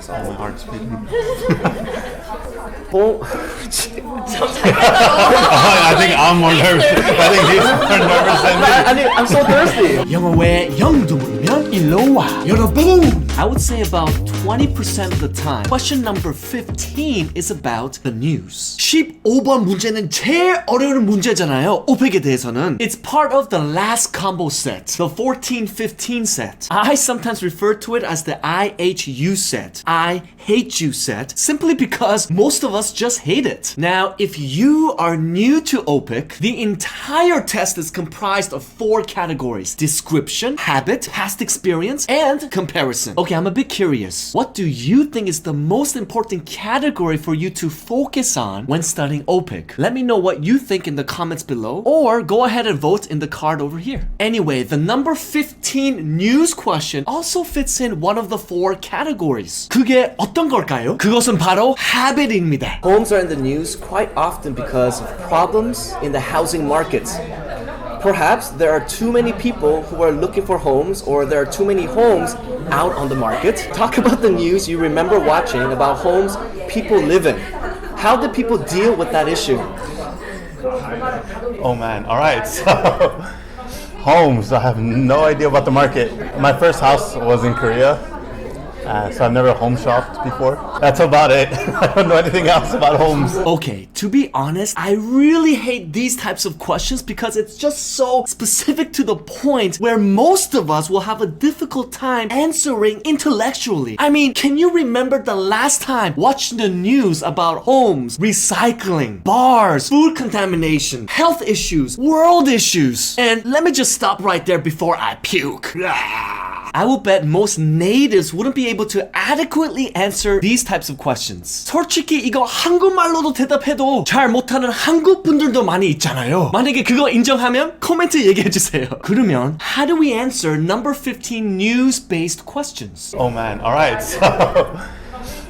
That's all. My heart's beating. I think I'm more nervous. I think he's more nervous than me. I'm so thirsty. 영어의 영도 모르면 일로 와. 여러분! I would say about 20% of the time. Question number 15 is about the news. 15번 문제는 제일 어려운 문제잖아요. 오펙에 대해서는. It's part of the last combo set. The 14-15 set. I sometimes refer to it as the IHU set. I hate you set. Simply because most of us just hate it. Now, if you are new to OPIC, the entire test is comprised of 4 categories. Description, habit, past experience, and comparison. Okay, I'm a bit curious. What do you think is the most important category for you to focus on when studying OPIC? Let me know what you think in the comments below, or go ahead and vote in the card over here. Anyway, the number 15 news question also fits in one of the 4 categories. 그게 어떤 걸까요? 그것은 바로 habit입니다. Homes are in the news quite often because of problems in the housing market. Perhaps there are too many people who are looking for homes, or there are too many homes out on the market. Talk about the news you remember watching about homes people live in. How did people deal with that issue? Oh man, alright, so homes, I have no idea about the market. My first house was in Korea. So I've never home shopped before. That's about it. I don't know anything else about homes. Okay, to be honest, I really hate these types of questions because it's just so specific to the point where most of us will have a difficult time answering intellectually. I mean, can you remember the last time watching the news about homes, recycling, bars, food contamination, health issues, world issues? And let me just stop right there before I puke. I will bet most natives wouldn't be able to adequately answer these types of questions. 솔직히 이거 한국말로도 대답해도 잘 못하는 한국 분들도 많이 있잖아요. 만약에 그거 인정하면 코멘트 얘기해주세요. 그러면 how do we answer number 15 news-based questions? Oh man, alright, so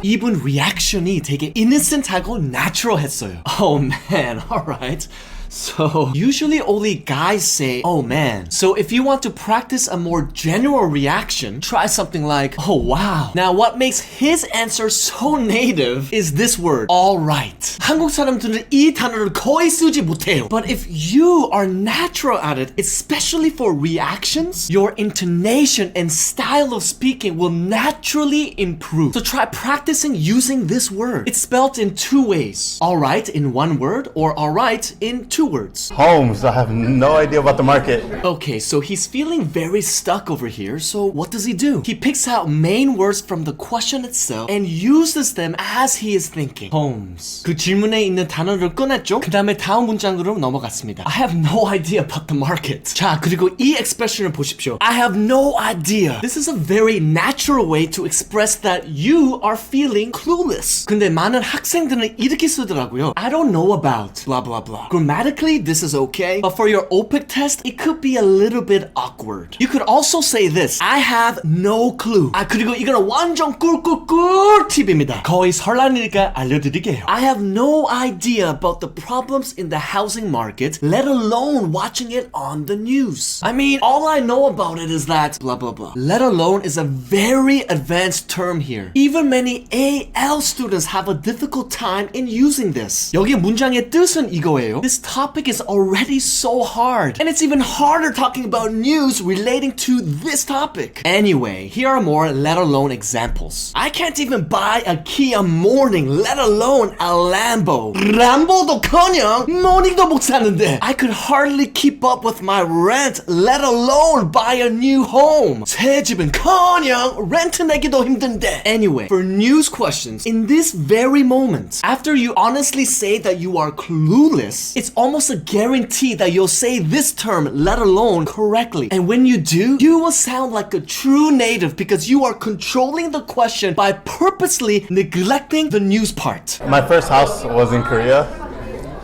이분 리액션이 되게 innocent하고 natural했어요. Oh man, alright. So, usually only guys say, oh man. So if you want to practice a more general reaction, try something like, oh wow. Now what makes his answer so native is this word, alright. 한국 사람들은 이 단어를 거의 쓰지 못해요. But if you are natural at it, especially for reactions, your intonation and style of speaking will naturally improve. So try practicing using this word. It's spelled in 2 ways. Alright in 1 word, or alright in 2 words. homes, I have no idea about the market. Okay, so he's feeling very stuck over here, so what does he do? He picks out main words from the question itself and uses them as he is thinking. Homes. 그 질문에 있는 단어를 꺼냈죠? 그 다음에 다음 문장으로 넘어갔습니다. I have no idea about the market. 자, 그리고 이 expression을 보십시오. I have no idea. This is a very natural way to express that you are feeling clueless. 근데 많은 학생들은 이렇게 쓰더라고요. I don't know about blah blah blah. Grammatically, this is okay, but for your OPIC test, it could be a little bit awkward. You could also say this, I have no clue. 아, 그리고 이거는 완전 꿀꿀꿀 팁입니다. 거의 설날이니까 알려드릴게요. I have no idea about the problems in the housing market, let alone watching it on the news. I mean, all I know about it is that blah blah blah. Let alone is a very advanced term here. Even many AL students have a difficult time in using this. 여기 문장의 뜻은 이거예요. This topic is already so hard, and it's even harder talking about news relating to this topic. Anyway, here are more let alone examples. I can't even buy a Kia Morning, let alone a Lambo. 람보도커녕 모닝도 못 사는데. I could hardly keep up with my rent, let alone buy a new home. 새 집은커녕 렌트 내기도 힘든데. Anyway, for news questions, in this very moment, after you honestly say that you are clueless, it's almost a guarantee that you'll say this term, let alone, correctly. And when you do, you will sound like a true native because you are controlling the question by purposely neglecting the news part. My first house was in Korea.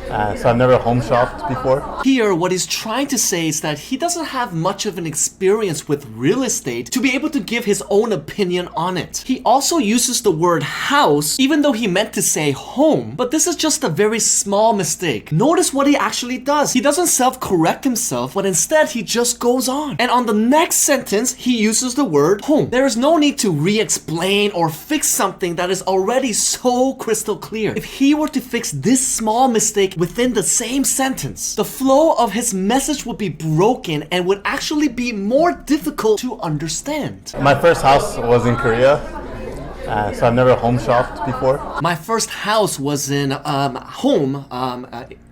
So I've never home shopped before. Here, what he's trying to say is that he doesn't have much of an experience with real estate to be able to give his own opinion on it. He also uses the word house, even though he meant to say home, but this is just a very small mistake. Notice what he actually does. He doesn't self-correct himself, but instead he just goes on. And on the next sentence, he uses the word home. There is no need to re-explain or fix something that is already so crystal clear. If he were to fix this small mistake within the same sentence, the flow of his message would be broken and would actually be more difficult to understand. My first house was in Korea. So I've never home shopped before. My first house was in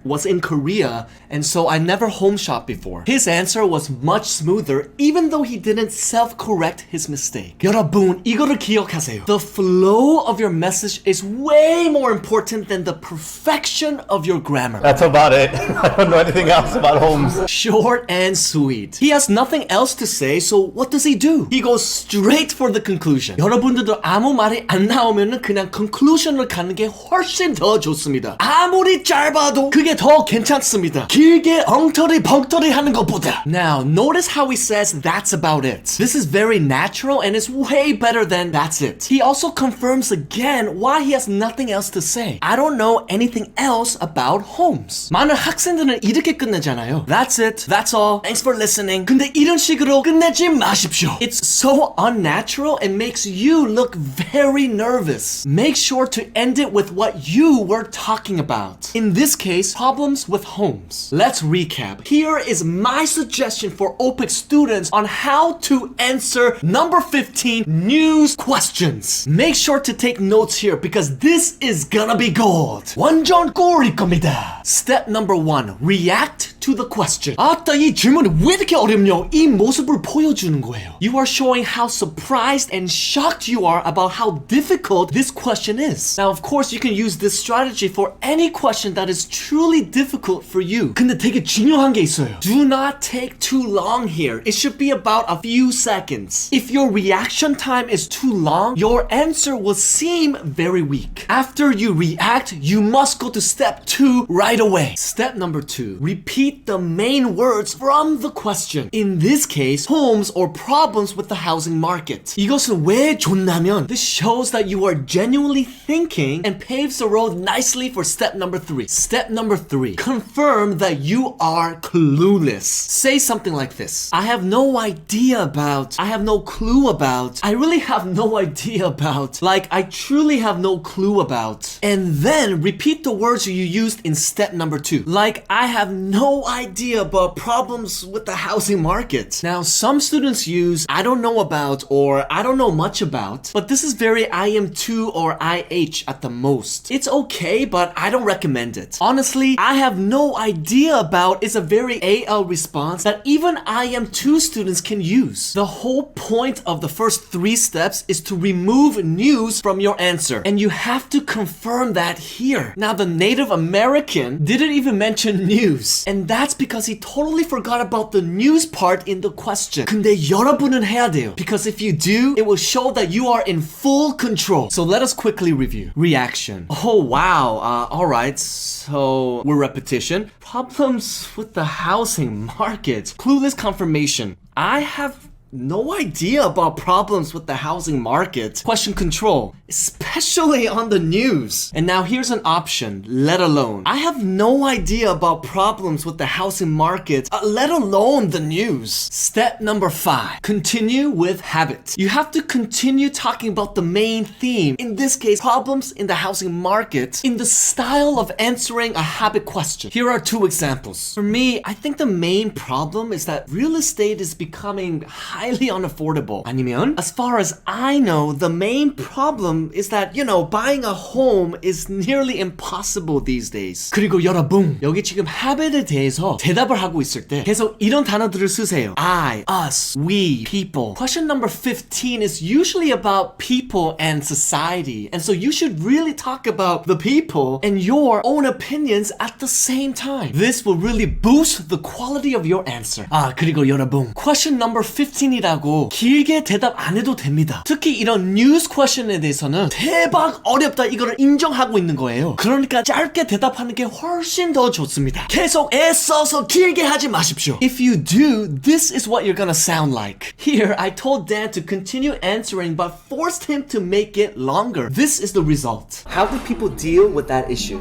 was in Korea, and so I never home shopped before. His answer was much smoother, even though he didn't self-correct his mistake. 여러분, 이거를 기억하세요. The flow of your message is way more important than the perfection of your grammar. That's about it. I don't know anything else about homes. Short and sweet. He has nothing else to say, so what does he do? He goes straight for the conclusion. 여러분들도 아무 말이 안 나오면은 그냥 conclusion을 가는 게 훨씬 더 좋습니다. 아무리 짧아도 그게 더 괜찮습니다. 길게 엉터리 벙터리 하는 것보다. Now, notice how he says that's about it. This is very natural and is way better than that's it. He also confirms again why he has nothing else to say. I don't know anything else about homes. 많은 학생들은 이렇게 끝내잖아요. That's it. That's all. Thanks for listening. 근데 이런 식으로 끝내지 마십시오. It's so unnatural and makes you look very nervous. Make sure to end it with what you were talking about. In this case, problems with homes. Let's recap. Here is my suggestion for OPIC students on how to answer number 15 news questions. Make sure to take notes here because this is gonna be gold. 완전 꿀일 겁니다. Step number 1. React to the question. 아따, 이 질문이 왜 이렇게 어렵냐? 이 모습을 보여주는 거예요. You are showing how surprised and shocked you are about how difficult this question is. Now, of course, you can use this strategy for any question that is truly difficult for you. 근데 되게 중요한 게 있어요. Do not take too long here. It should be about a few seconds. If your reaction time is too long, your answer will seem very weak. After you react, you must go to step 2 right away. Step number 2. Repeat the main words from the question. In this case, homes or problems with the housing market. 이것은 왜 좋냐면 this shows that you are genuinely thinking and paves the road nicely for step number 3. Step number 3. Confirm that you are clueless. Say something like this. I have no idea about. I have no clue about. I really have no idea about. Like, I truly have no clue about. And then repeat the words you used in step number 2. Like, I have no idea about problems with the housing market. Now, some students use I don't know about or I don't know much about, but this is very Im2 or IH at the most. It's okay, but I don't recommend it. Honestly, I have no idea about is a very AL response that even IM2 students can use. The whole point of the first 3 steps is to remove news from your answer, and you have to confirm that here. Now, the Native American didn't even mention news, and that's because he totally forgot about the news part in the question. 근데 여러분은 해야 돼요, because if you do, it will show that you are in full control. So let us quickly review. Reaction. Oh wow, alright, so we're repetition. Problems with the housing market. Clueless confirmation. I have no idea about problems with the housing market. Question control, especially on the news. And now here's an option, let alone. I have no idea about problems with the housing market, let alone the news. Step number 5, continue with habit. You have to continue talking about the main theme, in this case, problems in the housing market, in the style of answering a habit question. Here are 2 examples. For me, I think the main problem is that real estate is becoming highly unaffordable. 아니면, as far as I know, the main problem is that, buying a home is nearly impossible these days. 그리고 여러분, 여기 지금 habit에 대해서 대답을 하고 있을 때 계속 이런 단어들을 쓰세요. I, us, we, people. Question number 15 is usually about people and society. And so you should really talk about the people and your own opinions at the same time. This will really boost the quality of your answer. 그리고 여러분, question number 15이라고 길게 대답 안 해도 됩니다. 특히 이런 news question에 대해서는 대박 어렵다 이거를 인정하고 있는 거예요. 그러니까 짧게 대답하는 게 훨씬 더 좋습니다. 계속 애써서 길게 하지 마십시오. If you do, this is what you're gonna sound like. Here, I told Dan to continue answering but forced him to make it longer. This is the result. How do people deal with that issue?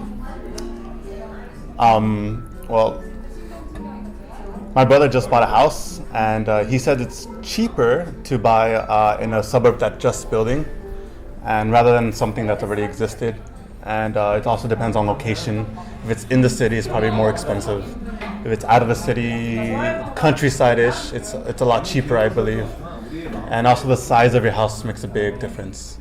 Well, my brother just bought a house, and he said it's cheaper to buy in a suburb that's just building, and rather than something that's already existed. And it also depends on location. If it's in the city, it's probably more expensive. If it's out of the city, countryside-ish, it's a lot cheaper, I believe. And also the size of your house makes a big difference.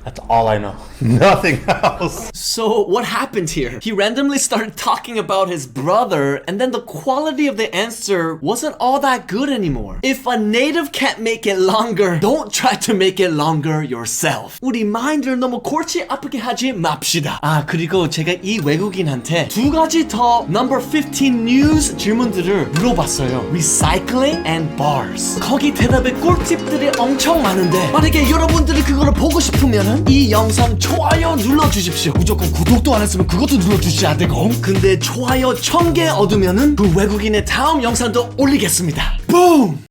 That's all I know. Nothing else. So what happened here? He randomly started talking about his brother, and then the quality of the answer wasn't all that good anymore. If a native can't make it longer, don't try to make it longer yourself. 우리 마인드를 너무 골치 아프게 하지 맙시다. 아, 그리고 제가 이 외국인한테 두 가지 더 number 15 news 질문들을 물어봤어요. Recycling and bars. 거기 대답에 꿀팁들이 엄청 많은데 만약에 여러분들이 그거를 보고 싶으면은 이 영상 좋아요 눌러주십시오. 무조건 구독도 안 했으면 그것도 눌러주셔야 되고. 근데 좋아요 1000개 얻으면은 그 외국인의 다음 영상도 올리겠습니다. 붐!